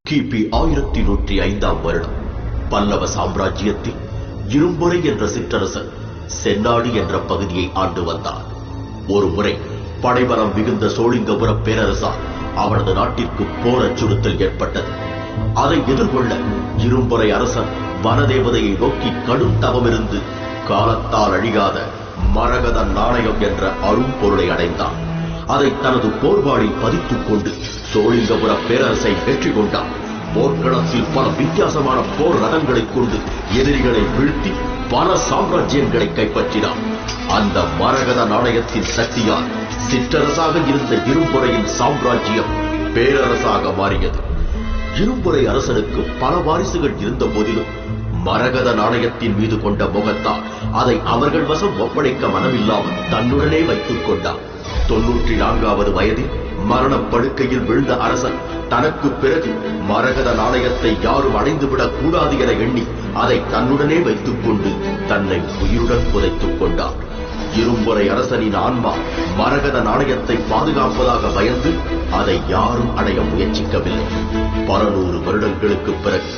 கிபி 1105 வருடம் பல்லவ சாம்ராஜ்யத்தில் இரும்புரை என்ற சிற்றரசர் சென்னாடி என்ற பகுதியை ஆண்டு வந்தார். ஒரு முறை படைபலம் மிகுந்த சோழிங்கபுர பேரரசால் அவரது நாட்டிற்கு போர் அச்சுறுத்தல் ஏற்பட்டது. அதை எதிர்கொள்ள இரும்புரை அரசன் வனதேவதையை நோக்கி கடும் தவமிருந்து காலத்தால் அழியாத மரகத நாணயம் என்ற அரும் பொருளை அடைந்தார். அதை தனது போர்வாளில் பதித்துக் கொண்டு சோழிங்கபுர பேரரசை வெற்றி கொண்டார். போர்க்களத்தில் பல வித்தியாசமான போர் ரதங்களைக் கொண்டு எதிரிகளை வீழ்த்தி பல சாம்ராஜ்யங்களை கைப்பற்றினார். அந்த மரகத நாணயத்தின் சக்தியால் சிற்றரசாக இருந்த இரும்புரையின் சாம்ராஜ்யம் பேரரசாக மாறியது. இரும்புரை அரசனுக்கு பல வாரிசுகள் இருந்த போதிலும் மரகத நாணயத்தின் மீது கொண்ட முகத்தால் அதை அவர்கள் வசம் ஒப்படைக்க மனமில்லாமல் தன்னுடனே வைத்துக் கொண்டார். 94வது வயதில் மரணப்படுக்கையில் விழுந்த அரசன் தனக்கு பிறகு மரகத நாணயத்தை யாரும் அடைந்துவிடக் கூடாது என எண்ணி அதை தன்னுடனே வைத்துக் கொண்டு தன்னை உயிருடன் புதைத்துக் கொண்டார். இரும்புரை அரசனின் ஆன்மா மரகத நாணயத்தை பாதுகாப்பதாக பயந்து அதை யாரும் அடைய முயற்சிக்கவில்லை. 100 வருடங்களுக்கு பிறகு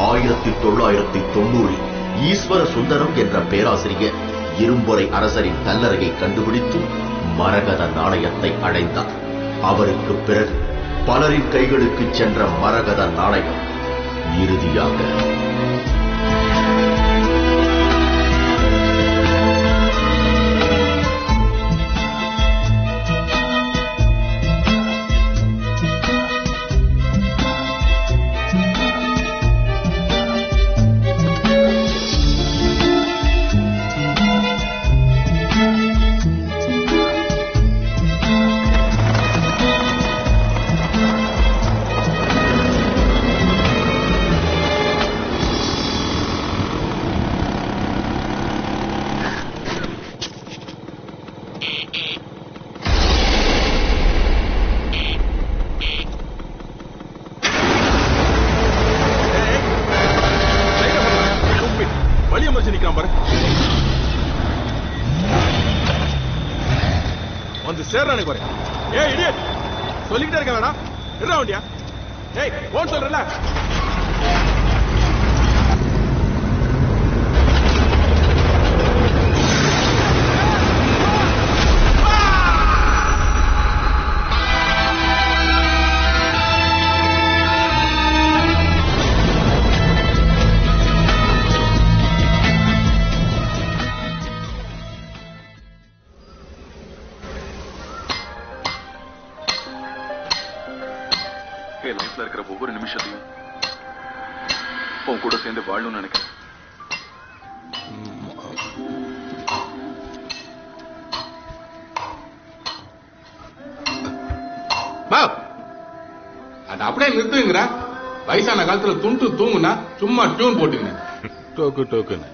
1990 ஈஸ்வர சுந்தரம் என்ற பேராசிரியர் இரும்புரை அரசரின் கல்லறையை கண்டுபிடித்து மரகத நாணயத்தை அடைந்தார். அவருக்கு பிறகு பலரின் கைகளுக்கு சென்ற மரகத நாணயம் இறுதியாக சொல்லிக்கிட்டே இருக்க வேணா வண்டியா போன் சொல்றல லைஃப்ல இருக்கிற ஒவ்வொரு நிமிஷத்தையும் உன் கூட சேர்ந்து வாழணும்னு நினைக்கிறேன். அது அப்படியே நிறுத்துங்கிற வயசான காலத்துல துண்டு தூங்குனா சும்மா டியூன் போட்டுங்க டோக்கு டோக்குன்னு.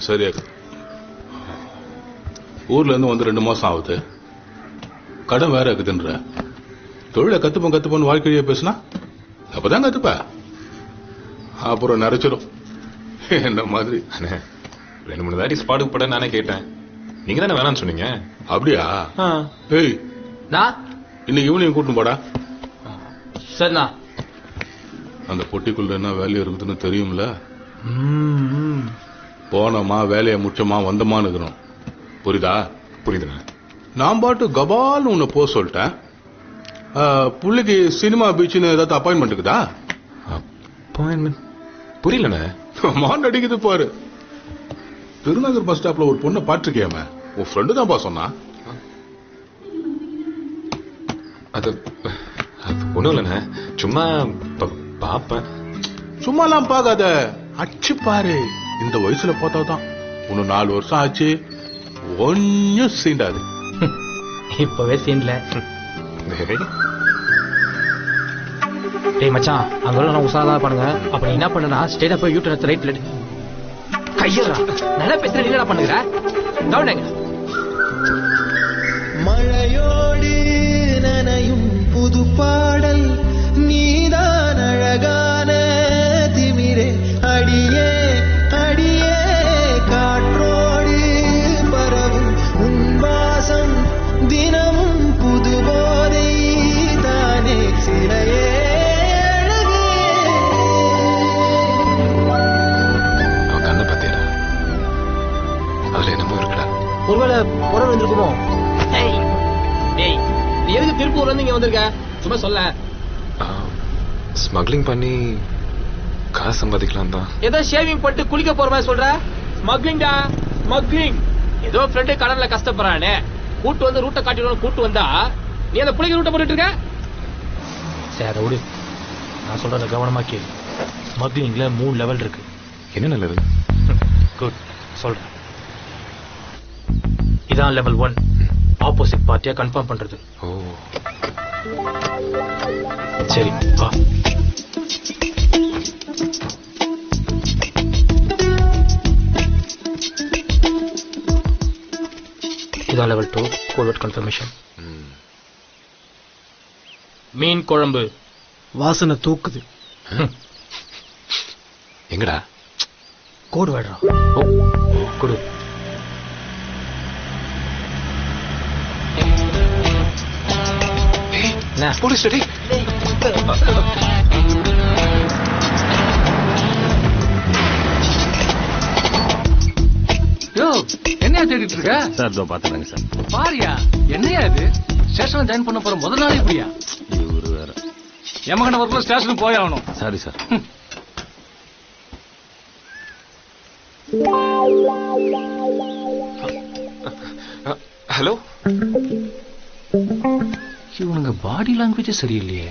சரியா ஊர்ல இருந்து வந்து 2 மாசம் ஆகுது. கடன் வேற இருக்குதுன்ற தொழிலை கத்துப்போன்னு வாழ்க்கையே பேசுனா அப்பதான் கத்துப்ப, அப்புறம் நிறைச்சிடும் என்ன மாதிரி. 2-3 தாட்டி ஸ்பாட்டுக்கு பட நானே கேட்டேன், நீங்க தானே வேணான்னு சொன்னீங்க. அப்படியா? ஏய் இன்னைக்கு ஈவினிங் கூட்டின்னு போடா. சரிண்ணா. அந்த பொட்டிக்குள்ள என்ன வேல்யூ இருக்குதுன்னு தெரியும்ல. போனோமா வேலையை முச்சமா வந்தமான்னு இருக்கணும், புரியுதா? புரியுதுண்ணா. நான் பாட்டு கபால்னு உன்னை போக சொல்லிட்டேன். புள்ளிக்கு சினிமா பீச்சுன்னு ஏதாவது அப்பாயின்மெண்ட் இருக்குதா? அப்பாயின்மெண்ட் புரியலண்ணே. மான் அடிக்குது பாரு. திருநகர் பஸ் ஸ்டாப்ல ஒரு பொண்ணை பாத்துருக்கியாம, உன் ஃப்ரெண்டு தான் பா சொன்னா. அது ஒண்ணும் இல்லண்ணே, சும்மா பாப்பேன். சும்மாலாம் பாக்காத, அச்சு பாரு. இந்த வயசுல பார்த்தாதான் இன்னும் 4 வருஷம் ஆச்சு, ஒன்னும் சீண்டாது. இப்பவே சீன்ல. டேய் மச்சான், அங்க நான் உசாரா பண்ணுங்க. அப்ப நீ என்ன பண்ணுனா ஸ்ட்ரைட்டா போய் யூ டர்ன் ரைட்ல கையறா. நல்லா பேசுற, நீ என்ன பண்ணுங்கற? கவுண்டங்க. மழையோடு நனையும் புது பாடல் நீதான் அழகான திமிரே அடியே அடியே காற்றோடு பரவும் உன் வாசம் தினமும் புறம் வந்திருக்குமோ? டேய் நீ எதுக்கு திருப்பூர்ல இருந்து இங்க வந்திருக்க? சும்மா சொல்ல. ஸ்மக்லிங் பண்ணி காசு சம்பாதிக்கலாம் தான். ஏதோ ஷேவிங் பண்ணிட்டு குளிக்க போற மாதிரி சொல்ற. ஸ்மக்லிங்டா, ஸ்மக்லிங். ஏதோ ஃப்ரெண்டு கடன்ல கஷ்டப்படுறானே, கூட்டு வந்து ரூட்டை காட்டிடணும் கூட்டு வந்தா நீ அந்த புளிக்க ரூட்டை போட்டுட்டு இருக்க. சரி அதை விடு, நான் சொல்றத கவனமா கேளு. ஸ்மக்லிங்ல 3 லெவல் இருக்கு. என்ன நல்லது? குட், சொல்றேன். இதான் லெவல் 1, ஆப்போசிட் பார்ட்டியா கன்ஃபார்ம் பண்றது. ஓ சரி வா. இதான் லெவல் 2, கோல்வெட் கன்ஃபர்மேஷன். மீன் குழம்பு வாசனை தூக்குது. எங்கடா? கோடு வேடா. ஓ கொடு. Police ready. என்னையா தேடிட்டு இருக்க சார்? இதோ பாத்துறாங்க சார். பாரியா, என்னையா இது? ஸ்டேஷன்ல ஜாயின் பண்ண போற முதல் நாள் இப்படியா? இவரு வேற. எமகண்ட ஒர்க்ல ஸ்டேஷனுக்கு போய் ஆகணும். Sorry sir. ஹலோ. இவனுங்க பாடி லாங்குவேஜ் சரியில்லையே.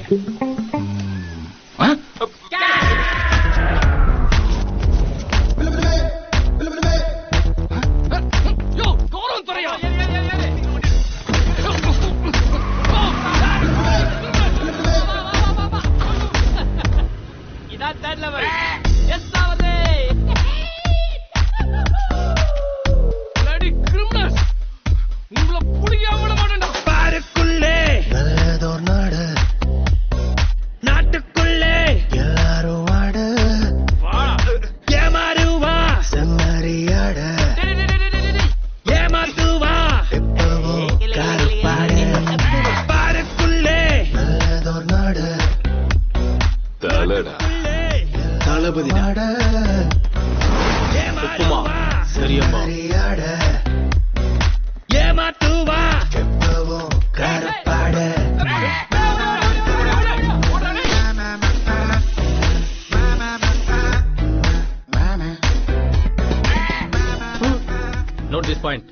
Note this point.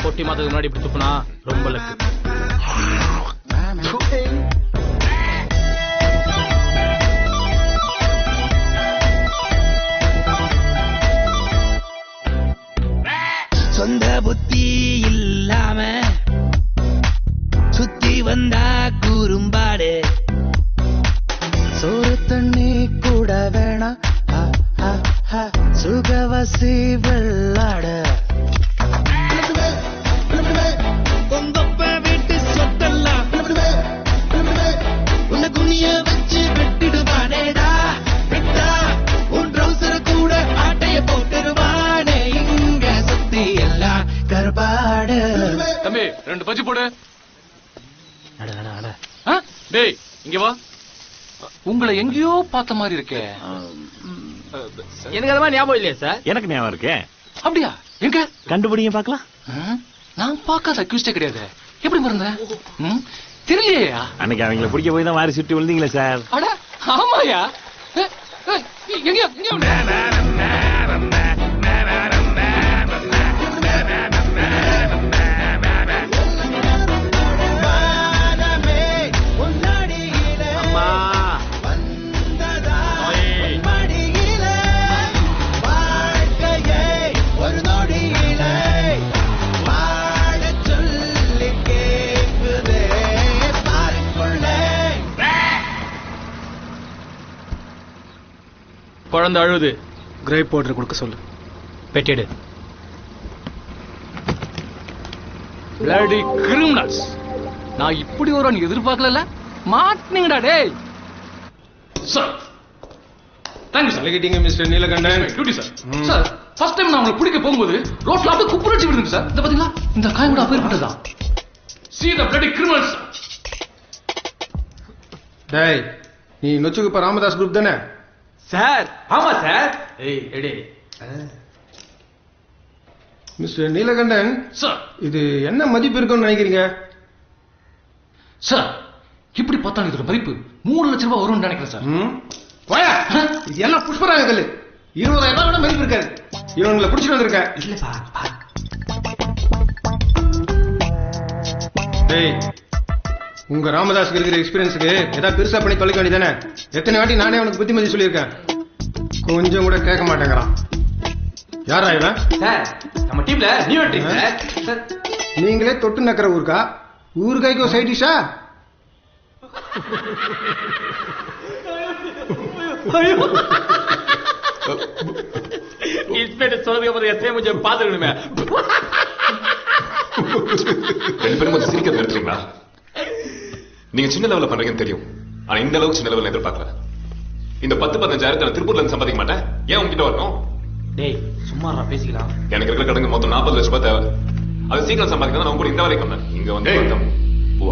பொட்டி மாதத்துக்கு முன்னாடி இப்படி துப்புனா ரொம்ப லக்கு. சொந்த புத்தி இல்லாம சுத்தி வந்தா கூறும்பாடு. சோறு தண்ணி கூட வேணா சுகவசி வெள்ளாட. உங்கப்ப வீட்டு சொத்தெல்லாம் உன்னை குனிய வச்சு வெட்டிடுவானேடா. விட்டா உன் ட்ரௌசர கூட ஆட்டைய போட்டுருவானே. இங்க சுத்தி எல்லாம் கருப்பாடு. தம்பி 2 பஜ்ஜி போடு. அட அட அட. டேய் இங்க வா. உங்களை எங்கேயோ பார்த்த மாதிரி இருக்கே. எனக்கு அதெல்லாம் ஞாபகம் இல்லையா சார்? எனக்கு ஞாபகம் இருக்கே. அப்படியா? எங்க கண்டுபிடிங்க பாக்கலாம். நான் பார்க்காத அக்யூஸ்டே கிடையாது. எப்படி மறந்தேன்? தெரியலையா? அன்னைக்கு அவங்கள பிடிக்க போய் தான் வாரி சுட்டி விழுந்தீங்களே சார். அட ஆமாயா. எங்க குழந்தை அழுது. கிரேப் பவுடர் கொடுக்க சொல்லு. பெட்டிடு. Bloody criminals. நான் இப்படி ஒரு எதிர்பார்க்கல. மாட்டினீங்கடா டேய். Sir thank you sir. கேட்டீங்க mister Neelakandan. Duty sir. Sir first time நான் உங்களை பிடிக்க போகும்போது ரோட்ல அப்படியே குப்புரட்சி விடுங்க சார். இந்த பாத்தீங்களா, இந்த காயம் கூட அப்பேற்பட்டதா. See the bloody criminals. டேய் நீ நொச்சுக்குப்ப ராமதாஸ் குரூப் தானே? சார் ஆமா சார். ஏய் எடே மிஸ்டர் நீலகண்டன் சார் இது என்ன மதிப்பு இருக்குன்னு நினைக்கிறீங்க? சார் இப்படி பார்த்தா இதோட மதிப்பு 3 லட்சம் ரூபாய் வரும்னு நினைக்கிறேன் சார். போயா, இது எல்லாம் புஷ்பராக கல்லு. 20,000 ரூபாய் கூட மதிப்பு இருக்காது. இவங்களை பிடிச்சிட்டு வந்திருக்கேன். இல்லப்பா. டேய், உங்க ராமதாஸ்க்கு இருக்கிற எக்ஸ்பீரியன்ஸுக்கு ஏதாவது பெருசா பண்ணி தொலைக்க வேண்டியதானே? எத்தனை வாட்டி நானே அவனுக்கு புத்திமதி சொல்லியிருக்கேன். கொஞ்சம் கூட கேட்க மாட்டேங்கிறான். யாரா இவன்? சார் நம்ம டீம்ல நியூ என்ட்ரி சார். நீங்களே தொட்டு நக்கிற ஊருக்கா? ஊருக்காய்க்கு ஒரு சைட் டிஷ்ஷா? இன்ஸ்பெக்டர் சொல்றதுக்கு அப்புறம் எஸ்ஐ முஞ்ச பாத்துக்கணுமே. 2 பேரும் கொஞ்சம் சிரிக்க நிறுத்துறீங்களா? நீங்க சின்ன லெவல்ல பண்றீங்கன்னு தெரியும், ஆனா இந்த அளவுக்கு சின்ன லெவல்ல எதிர்பார்க்கல. இந்த 10-15 திருப்பூர்ல இருந்து சம்பாதிக்க மாட்டேன். ஏன் உங்ககிட்ட வரணும்? டேய் சும்மா நான் பேசிக்கலாம். எனக்கு இருக்கிற கடங்க மொத்தம் 40 லட்சம் ரூபாய் தேவை. அது சீக்கிரம் சம்பாதிக்கணும். நான் கூட இந்த வரைக்கும் வந்தேன். இங்க வந்து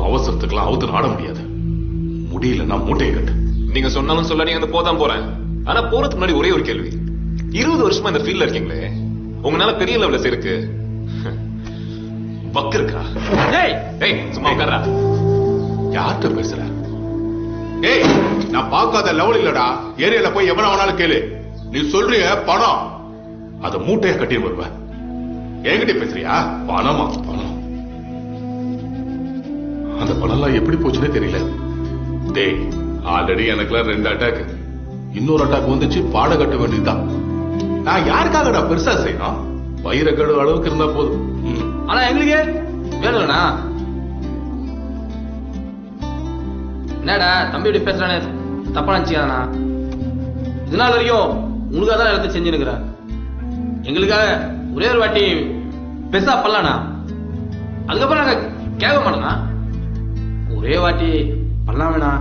அவசரத்துக்குலாம் அவுத்து ஆட முடியாது. முடியல, நான் மூட்டையை கட்டு. நீங்க சொன்னாலும் சொல்ல நீங்க அந்த போதான் போறேன். ஆனா போறதுக்கு முன்னாடி ஒரே ஒரு கேள்வி. 20 வருஷமா இந்த ஃபீல்ட்ல இருக்கீங்களே, உங்களால பெரிய லெவல்ல இருக்கு வக்கு இருக்கா? ஏய் சும்மா உட்கார்றா. யார்கிட்ட பேசுற? ஏய், நான் பார்க்காத லெவல் இல்லடா. ஏரியால போய் எவன வேணாலும் கேளு. நீ சொல்றிய பணம், அத மூட்டையை கட்டி வருவேன். என்கிட்ட பேசுறியா? பணமா? பணம். அந்த பணம்லாம் எப்படி போச்சுன்னே தெரியல. டேய், ஆல்ரெடி எனக்குலாம் 2 அட்டாக். இன்னொரு அட்டாக் வந்துச்சு, பாட கட்ட வேண்டியதுதான். நான் யாருக்காகடா பெருசா செய்யணும்? வயிறக்கடு அளவுக்கு இருந்தா போதும். ஆனா எங்களுக்கு வேணும்னா என்னடா தம்பி இப்படி பேசுறானே, தப்பா நினைச்சுக்காதண்ணா. இதனால வரைக்கும் உங்களுக்காக தான் எல்லாத்தையும் செஞ்சுனுக்குறேன். எங்களுக்காக ஒரே ஒரு வாட்டி பெருசா பண்ணலாண்ணா, அதுக்கப்புறம் நாங்க கேட்க மாட்டோம்ண்ணா. ஒரே வாட்டி பண்ணலாம் வேணா.